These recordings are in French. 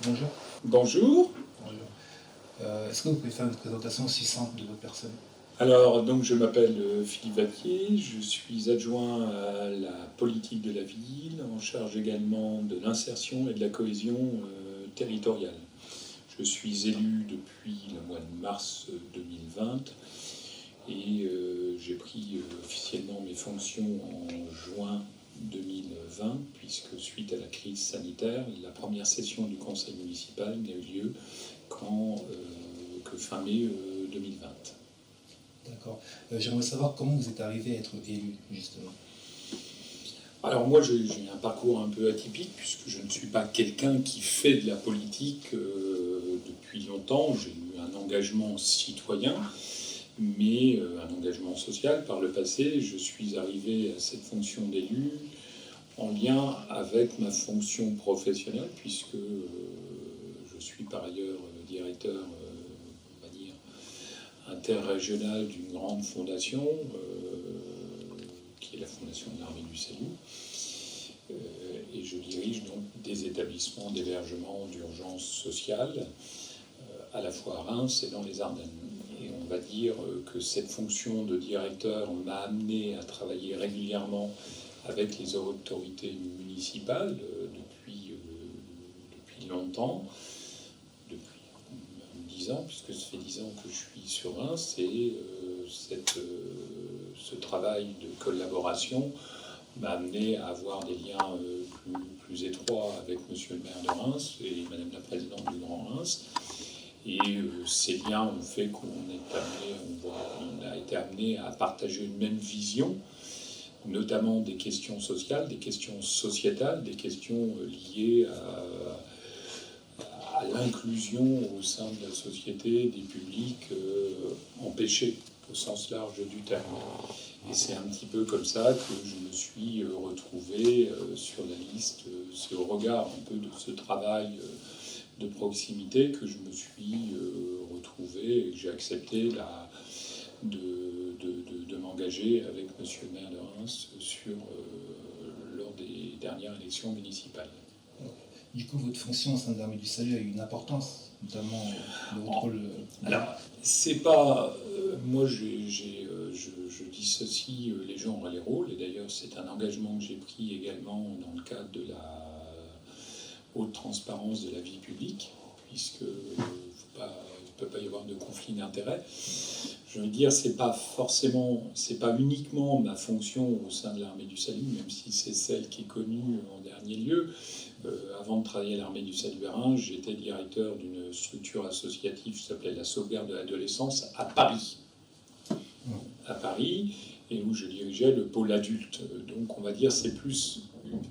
Bonjour. Bonjour. Bonjour. Est-ce que vous pouvez faire une présentation succincte de votre personne? Alors, donc, je m'appelle Philippe Vattier, je suis adjoint à la politique de la ville, en charge également de l'insertion et de la cohésion territoriale. Je suis élu depuis le mois de mars 2020 et j'ai pris officiellement mes fonctions en juin 2020, puisque suite à la crise sanitaire, la première session du conseil municipal n'a eu lieu que fin mai 2020. D'accord. J'aimerais savoir comment vous êtes arrivé à être élu, justement. Alors moi, j'ai un parcours un peu atypique, puisque je ne suis pas quelqu'un qui fait de la politique depuis longtemps. J'ai eu un engagement citoyen, mais un engagement social par le passé. Je suis arrivé à cette fonction d'élu en lien avec ma fonction professionnelle, puisque je suis par ailleurs directeur, on va dire, interrégional d'une grande fondation, qui est la Fondation de l'Armée du Salut. Et je dirige donc des établissements d'hébergement d'urgence sociale, à la fois à Reims et dans les Ardennes. Et on va dire que cette fonction de directeur m'a amené à travailler régulièrement avec les autorités municipales depuis longtemps, depuis 10 ans, puisque ça fait 10 ans que je suis sur Reims, et ce travail de collaboration m'a amené à avoir des liens plus étroits avec monsieur le maire de Reims et madame la présidente du Grand Reims. Et ces liens ont fait qu'on a été amené à partager une même vision, notamment des questions sociales, des questions sociétales, des questions liées à l'inclusion au sein de la société des publics empêchés au sens large du terme. Et c'est un petit peu comme ça que je me suis retrouvé sur la liste. C'est au regard un peu de ce travail de proximité que je me suis retrouvé et que j'ai accepté de m'engager avec monsieur le maire de Reims lors des dernières élections municipales. Du coup, votre fonction au sein de l'Armée du Salut a eu une importance, notamment de votre rôle. Alors, c'est pas. Moi, je dissocie les genres et les rôles, et d'ailleurs, c'est un engagement que j'ai pris également dans le cadre de la haute transparence de la vie publique, puisque il ne peut pas y avoir de conflit d'intérêts. Je veux dire, c'est pas uniquement ma fonction au sein de l'Armée du Salut, même si c'est celle qui est connue en dernier lieu. Avant de travailler à l'Armée du Salut à Reims, j'étais directeur d'une structure associative qui s'appelait la Sauvegarde de l'Adolescence à Paris. Et où je dirigeais le pôle adulte. Donc on va dire c'est plus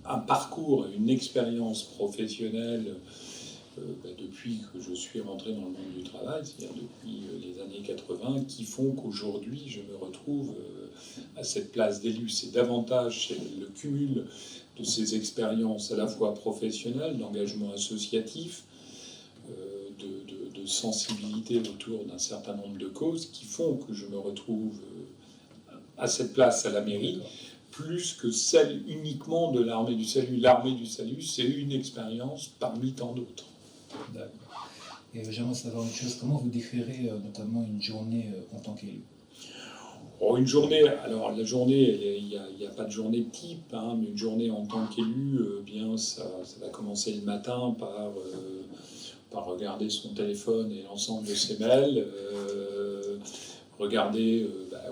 un parcours, une expérience professionnelle depuis que je suis rentré dans le monde du travail, c'est-à-dire depuis les années 80, qui font qu'aujourd'hui je me retrouve à cette place d'élu. C'est davantage le cumul de ces expériences à la fois professionnelles, d'engagement associatif, de sensibilité autour d'un certain nombre de causes qui font que je me retrouve à cette place à la mairie, plus que celle uniquement de l'Armée du Salut. L'Armée du Salut, c'est une expérience parmi tant d'autres. D'accord. Et j'aimerais savoir une chose, comment vous décrirez notamment une journée en tant qu'élu? Une journée, alors la journée, il n'y a pas de journée type, mais une journée en tant qu'élu, bien ça va commencer le matin par regarder son téléphone et l'ensemble de ses mails, regarder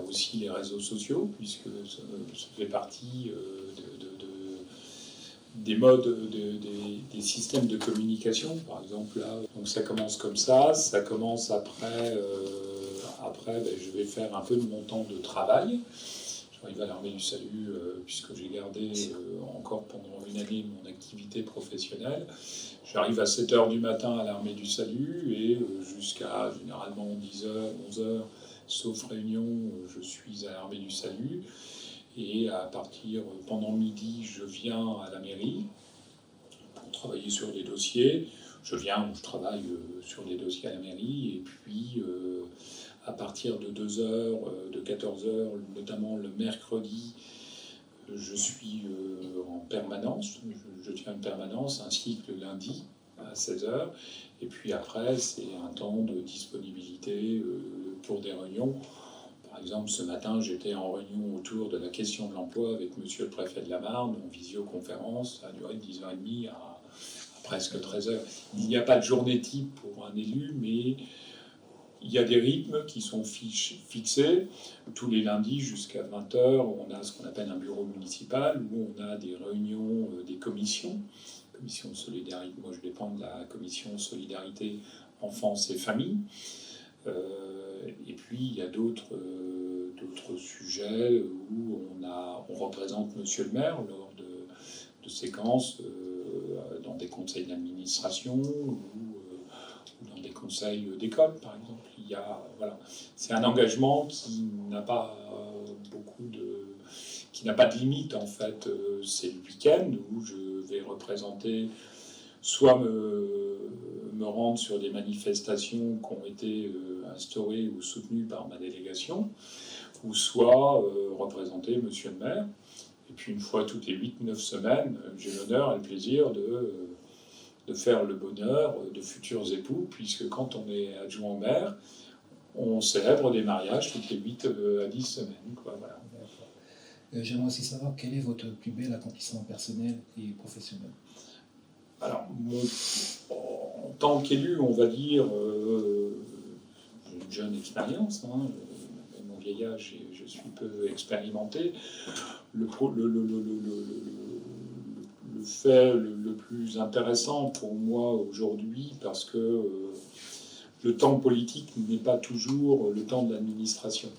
aussi les réseaux sociaux, puisque ça fait partie des modes, des systèmes de communication, par exemple là. Donc ça commence comme ça commence après, je vais faire un peu de mon temps de travail. J'arrive à l'Armée du Salut, puisque j'ai gardé encore pendant une année mon activité professionnelle. J'arrive à 7h du matin à l'Armée du Salut et jusqu'à généralement 10h, 11h, sauf réunion, je suis à l'Armée du Salut. Et à partir, pendant midi, je viens à la mairie pour travailler sur des dossiers. Je travaille sur des dossiers à la mairie. Et puis, à partir de 2h, de 14h, notamment le mercredi, je suis en permanence. Je tiens une permanence, ainsi que le lundi, à 16 heures. Et puis après, c'est un temps de disponibilité pour des réunions. Par exemple, ce matin, j'étais en réunion autour de la question de l'emploi avec monsieur le préfet de la Marne, en visioconférence. Ça a duré de 10h30 à presque 13h. Il n'y a pas de journée type pour un élu, mais il y a des rythmes qui sont fixés. Tous les lundis jusqu'à 20h, on a ce qu'on appelle un bureau municipal, où on a des réunions des commissions. Commission de solidarité, moi je dépends de la commission solidarité enfance et famille. Et puis il y a d'autres sujets où on représente monsieur le maire lors de séquences dans des conseils d'administration ou dans des conseils d'école, par exemple. Voilà, c'est un engagement qui n'a pas qui n'a pas de limite en fait. C'est le week-end où je vais représenter, soit me rendre sur des manifestations qui ont été instaurées ou soutenues par ma délégation, ou soit représenter monsieur le maire. Et puis une fois toutes les 8-9 semaines, j'ai l'honneur et le plaisir de faire le bonheur de futurs époux, puisque quand on est adjoint au maire, on célèbre des mariages toutes les 8 à 10 semaines. Quoi, voilà. J'aimerais aussi savoir quel est votre plus bel accomplissement personnel et professionnel. Alors, en tant qu'élu, on va dire, j'ai une jeune expérience, hein, à mon vieil âge, je suis peu expérimenté. Le fait le plus intéressant pour moi aujourd'hui, parce que le temps politique n'est pas toujours le temps de l'administration.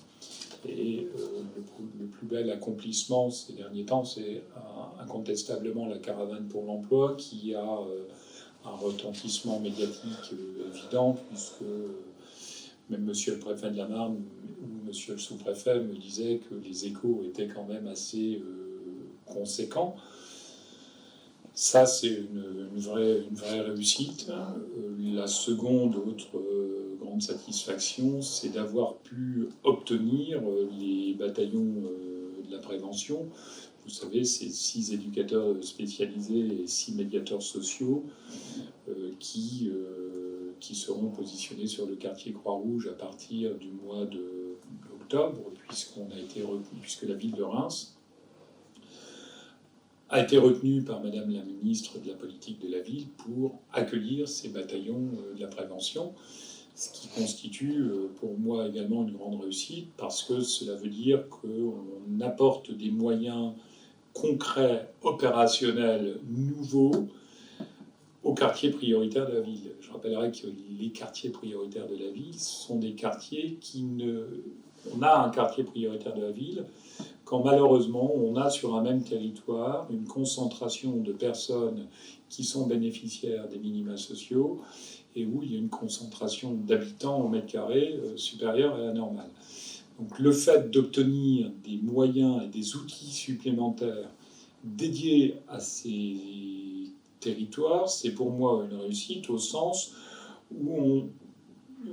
Et le plus bel accomplissement ces derniers temps, c'est incontestablement la caravane pour l'emploi, qui a un retentissement médiatique évident, puisque même monsieur le préfet de la Marne ou monsieur le sous-préfet me disaient que les échos étaient quand même assez conséquents. Ça, c'est une vraie réussite. La seconde, autre grande satisfaction, c'est d'avoir pu obtenir les bataillons de la prévention. Vous savez, c'est 6 éducateurs spécialisés et 6 médiateurs sociaux qui seront positionnés sur le quartier Croix-Rouge à partir du mois d'octobre, puisque la ville de Reims a été retenue par Madame la ministre de la politique de la ville pour accueillir ces bataillons de la prévention, ce qui constitue pour moi également une grande réussite, parce que cela veut dire qu'on apporte des moyens concrets, opérationnels, nouveaux aux quartiers prioritaires de la ville. Je rappellerai que les quartiers prioritaires de la ville sont des quartiers On a un quartier prioritaire de la ville quand malheureusement on a sur un même territoire une concentration de personnes qui sont bénéficiaires des minima sociaux et où il y a une concentration d'habitants au mètre carré supérieure à la normale. Donc le fait d'obtenir des moyens et des outils supplémentaires dédiés à ces territoires, c'est pour moi une réussite au sens où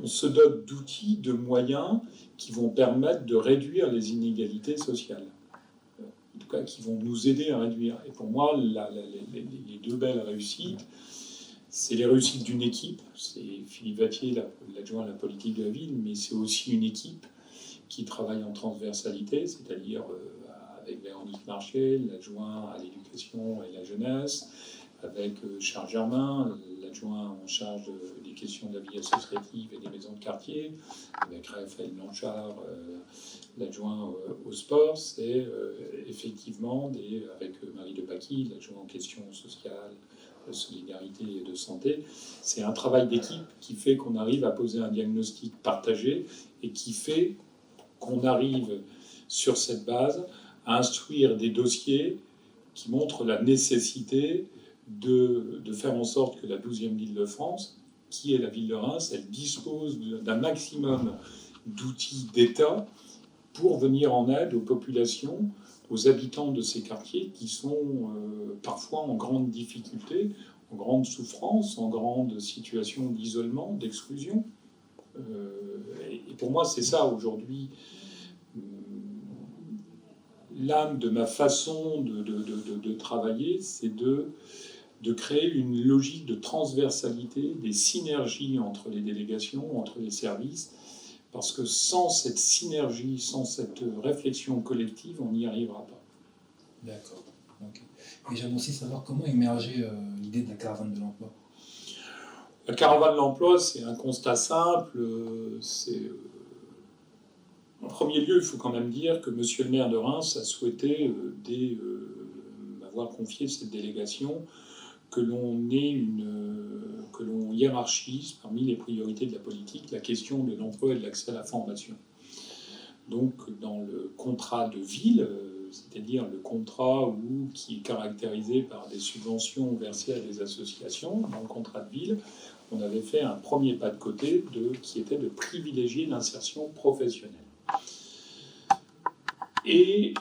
on se dote d'outils, de moyens qui vont permettre de réduire les inégalités sociales. En tout cas, qui vont nous aider à réduire. Et pour moi, les deux belles réussites, c'est les réussites d'une équipe. C'est Philippe Vattier, l'adjoint à la politique de la ville, mais c'est aussi une équipe qui travaille en transversalité, c'est-à-dire avec Véronique Marché, l'adjoint à l'éducation et la jeunesse, avec Charles Germain, l'adjoint en charge des questions de la vie associative et des maisons de quartier, avec Raphaël Blanchard, l'adjoint au sport. C'est effectivement, avec Marie de Paquis, l'adjoint en questions sociales, de solidarité et de santé, c'est un travail d'équipe qui fait qu'on arrive à poser un diagnostic partagé et qui fait qu'on arrive sur cette base à instruire des dossiers qui montrent la nécessité de faire en sorte que la 12e ville de France, qui est la ville de Reims, elle dispose d'un maximum d'outils d'État pour venir en aide aux populations, aux habitants de ces quartiers qui sont parfois en grande difficulté, en grande souffrance, en grande situation d'isolement, d'exclusion. Et pour moi, c'est ça aujourd'hui l'âme de ma façon de travailler, c'est de de créer une logique de transversalité, des synergies entre les délégations, entre les services, parce que sans cette synergie, sans cette réflexion collective, on n'y arrivera pas. D'accord. Okay. Et j'aimerais aussi savoir comment émerger l'idée de la caravane de l'emploi. La caravane de l'emploi, c'est un constat simple. En premier lieu, il faut quand même dire que monsieur le maire de Reims a souhaité, dès m'avoir confié cette délégation, que l'on hiérarchise parmi les priorités de la politique la question de l'emploi et de l'accès à la formation. Donc, dans le contrat de ville, c'est-à-dire le contrat qui est caractérisé par des subventions versées à des associations, dans le contrat de ville, on avait fait un premier pas de côté qui était de privilégier l'insertion professionnelle. Et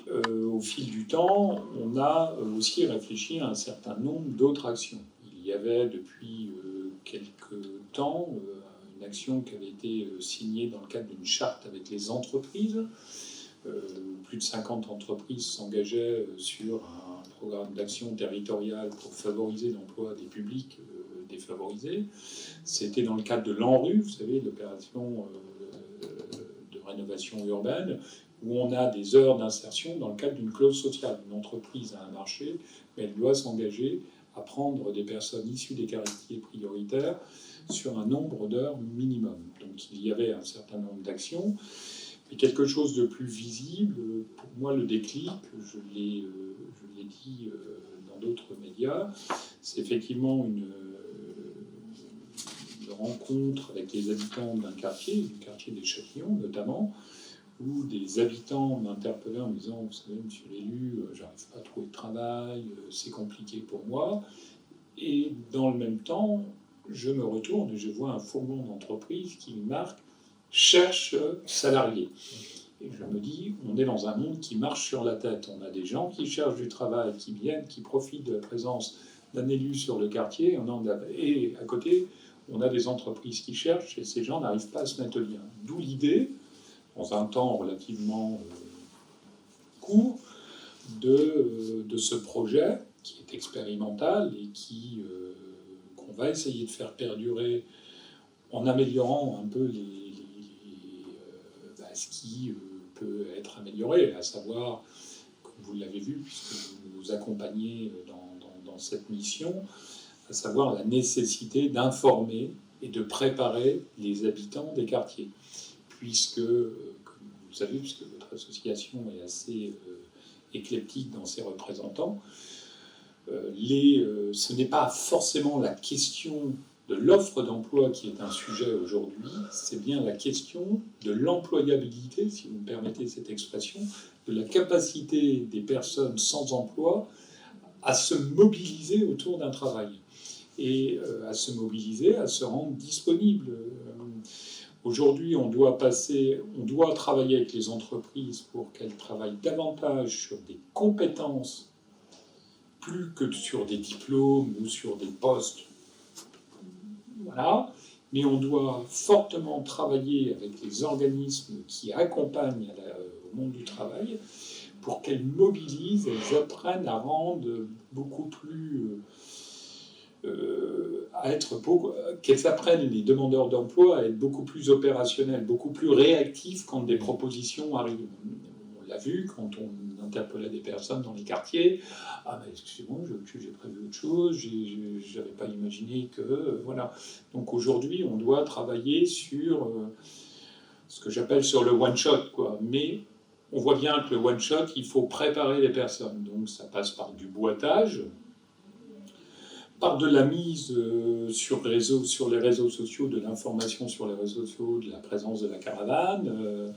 au fil du temps, on a aussi réfléchi à un certain nombre d'autres actions. Il y avait depuis quelques temps une action qui avait été signée dans le cadre d'une charte avec les entreprises. Plus de 50 entreprises s'engageaient sur un programme d'action territoriale pour favoriser l'emploi des publics défavorisés. C'était dans le cadre de l'ANRU, vous savez, l'opération de rénovation urbaine, où on a des heures d'insertion dans le cadre d'une clause sociale. Une entreprise a un marché, mais elle doit s'engager à prendre des personnes issues des quartiers prioritaires sur un nombre d'heures minimum. Donc il y avait un certain nombre d'actions. Et quelque chose de plus visible, pour moi le déclic, je l'ai dit dans d'autres médias, c'est effectivement une rencontre avec les habitants d'un quartier, du quartier des Châtillons notamment, où des habitants m'interpellaient en me disant « Vous savez, monsieur l'élu, j'arrive pas à trouver de travail, c'est compliqué pour moi ». Et dans le même temps, je me retourne et je vois un fourgon d'entreprise qui marque « Cherche salarié ». Et je me dis, on est dans un monde qui marche sur la tête. On a des gens qui cherchent du travail, qui viennent, qui profitent de la présence d'un élu sur le quartier. Et à côté, on a des entreprises qui cherchent et ces gens n'arrivent pas à se mettre au lien. D'où l'idée, dans un temps relativement court, de ce projet qui est expérimental et qu'on va essayer de faire perdurer en améliorant un peu ce qui peut être amélioré, à savoir, comme vous l'avez vu, puisque vous nous accompagnez dans cette mission, à savoir la nécessité d'informer et de préparer les habitants des quartiers. Puisque, comme vous le savez, puisque votre association est assez éclectique dans ses représentants, ce n'est pas forcément la question de l'offre d'emploi qui est un sujet aujourd'hui, c'est bien la question de l'employabilité, si vous me permettez cette expression, de la capacité des personnes sans emploi à se mobiliser autour d'un travail et à se mobiliser, à se rendre disponible. Aujourd'hui, on doit travailler avec les entreprises pour qu'elles travaillent davantage sur des compétences plus que sur des diplômes ou sur des postes. Voilà. Mais on doit fortement travailler avec les organismes qui accompagnent au monde du travail pour qu'elles mobilisent, elles apprennent à rendre beaucoup plus... qu'elles apprennent, les demandeurs d'emploi, à être beaucoup plus opérationnels, beaucoup plus réactifs quand des propositions arrivent. On l'a vu quand on interpellait des personnes dans les quartiers. Ah, mais excusez-moi, j'ai prévu autre chose, je n'avais pas imaginé que... voilà. Donc aujourd'hui, on doit travailler sur ce que j'appelle sur le one-shot, quoi. Mais on voit bien que le one-shot, il faut préparer les personnes. Donc ça passe par du boitage, par de la mise sur les réseaux sociaux, de l'information sur les réseaux sociaux, de la présence de la caravane,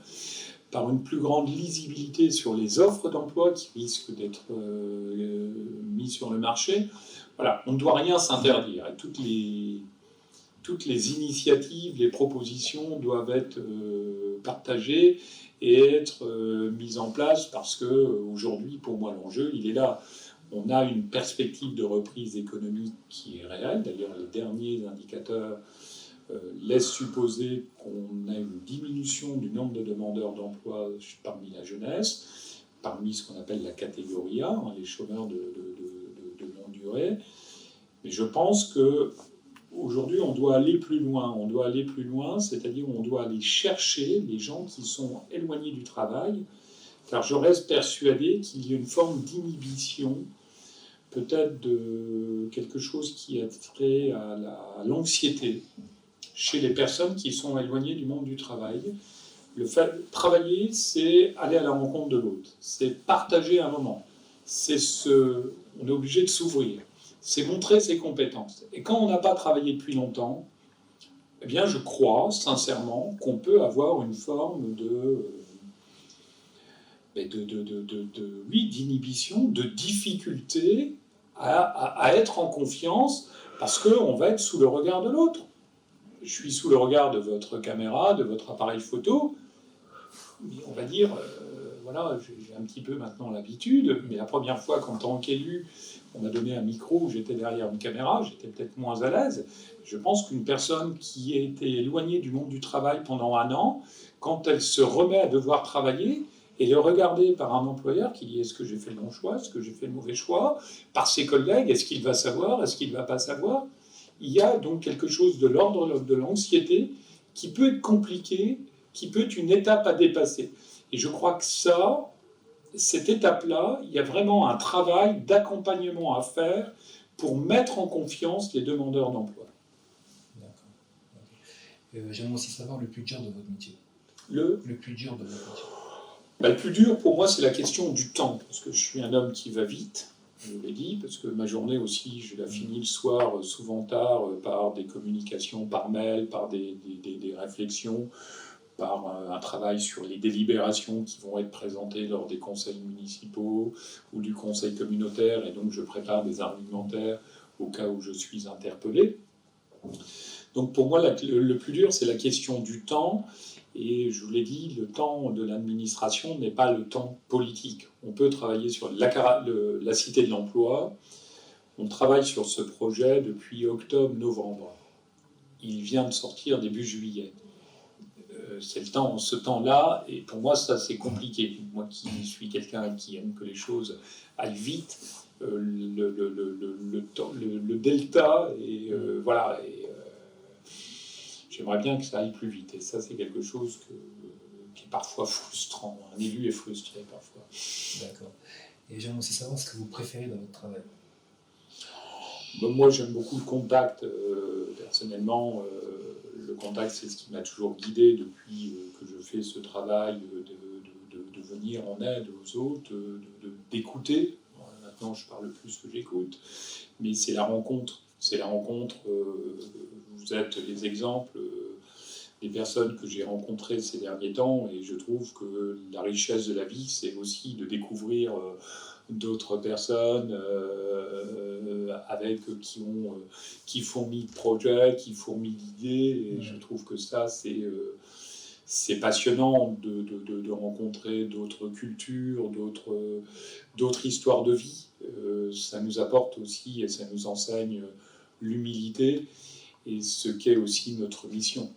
par une plus grande lisibilité sur les offres d'emploi qui risquent d'être mises sur le marché. Voilà, on ne doit rien s'interdire. Toutes les initiatives, les propositions doivent être partagées et être mises en place parce qu'aujourd'hui, pour moi, l'enjeu, il est là. On a une perspective de reprise économique qui est réelle. D'ailleurs, les derniers indicateurs laissent supposer qu'on a une diminution du nombre de demandeurs d'emploi parmi la jeunesse, parmi ce qu'on appelle la catégorie A, les chômeurs de longue durée. Mais je pense que aujourd'hui, on doit aller plus loin. On doit aller plus loin, c'est-à-dire on doit aller chercher les gens qui sont éloignés du travail, car je reste persuadé qu'il y a une forme d'inhibition, peut-être de quelque chose qui a trait à l'anxiété chez les personnes qui sont éloignées du monde du travail. Le fait de travailler, c'est aller à la rencontre de l'autre, c'est partager un moment, on est obligé de s'ouvrir, c'est montrer ses compétences. Et quand on n'a pas travaillé depuis longtemps, eh bien, je crois sincèrement qu'on peut avoir une forme d'inhibition, de difficulté à être en confiance, parce qu'on va être sous le regard de l'autre. Je suis sous le regard de votre caméra, de votre appareil photo, mais on va dire, voilà, j'ai un petit peu maintenant l'habitude, mais la première fois qu'en tant qu'élu, on m'a donné un micro, j'étais derrière une caméra, j'étais peut-être moins à l'aise. Je pense qu'une personne qui a été éloignée du monde du travail pendant 1 an, quand elle se remet à devoir travailler, et le regarder par un employeur qui dit est-ce que j'ai fait le bon choix, est-ce que j'ai fait le mauvais choix, par ses collègues, est-ce qu'il va savoir, est-ce qu'il ne va pas savoir. Il y a donc quelque chose de l'ordre de l'anxiété qui peut être compliqué, qui peut être une étape à dépasser. Et je crois que cette étape-là, il y a vraiment un travail d'accompagnement à faire pour mettre en confiance les demandeurs d'emploi. D'accord. J'aimerais aussi savoir le plus dur de votre métier. Le plus dur de votre métier. Le plus dur pour moi, c'est la question du temps, parce que je suis un homme qui va vite, je vous l'ai dit, parce que ma journée aussi, je la finis le soir, souvent tard, par des communications par mail, par des réflexions, par un travail sur les délibérations qui vont être présentées lors des conseils municipaux ou du conseil communautaire, et donc je prépare des argumentaires au cas où je suis interpellé. Donc pour moi, le plus dur, c'est la question du temps. Et je vous l'ai dit, le temps de l'administration n'est pas le temps politique. On peut travailler sur la Cité de l'Emploi. On travaille sur ce projet depuis octobre-novembre. Il vient de sortir début juillet. C'est ce temps-là, et pour moi, ça, c'est compliqué. Moi qui suis quelqu'un qui aime que les choses aillent vite, le delta, et voilà... J'aimerais bien que ça aille plus vite. Et ça, c'est quelque chose qui est parfois frustrant. Un élu est frustré parfois. D'accord. Et j'aimerais aussi savoir ce que vous préférez dans votre travail. Moi, j'aime beaucoup le contact. Personnellement, le contact, c'est ce qui m'a toujours guidé depuis que je fais ce travail de venir en aide aux autres, d'écouter. Maintenant, je parle plus que j'écoute. Mais c'est la rencontre. C'est la rencontre. Vous êtes les exemples des personnes que j'ai rencontrées ces derniers temps, et je trouve que la richesse de la vie, c'est aussi de découvrir d'autres personnes qui fourmillent de projets, qui fourmillent d'idées, et je trouve que ça, c'est passionnant de rencontrer d'autres cultures, d'autres histoires de vie. Ça nous apporte aussi et ça nous enseigne l'humilité et ce qu'est aussi notre mission.